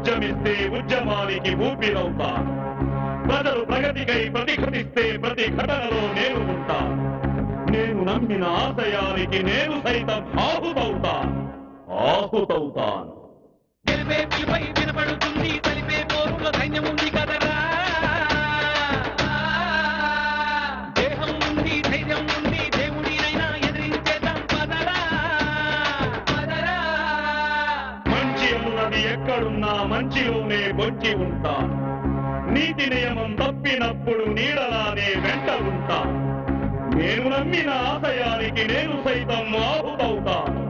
ఉద్యమిస్తే ఉద్యమానికి ఊపిరవుతా. ప్రజలు ప్రగతికై ప్రతిఘటిస్తే ప్రతి ఘటనలో నేను ఉంటా. నేను నమ్మిన ఆశయానికి నేను సైతం ఆహుతవుతాను. గెలిపే పిలుపై వినపడుతుంది, తలిపే పోరులో సైన్యం ఉంది కదరా. దేహం ఉంది, ధైర్యం ఉంది, దేవుడినైనా ఎదిరించేద్దాం పదరా. మంచి అన్నది ఎక్కడున్నా మంచిలోనే బొచ్చి ఉంటా. నీతి నియమం తప్పినప్పుడు నీడలానే వెంట ఉంటా. నేను నమ్మిన ఆశయానికి నేను సైతం ఆహుతవుతాను.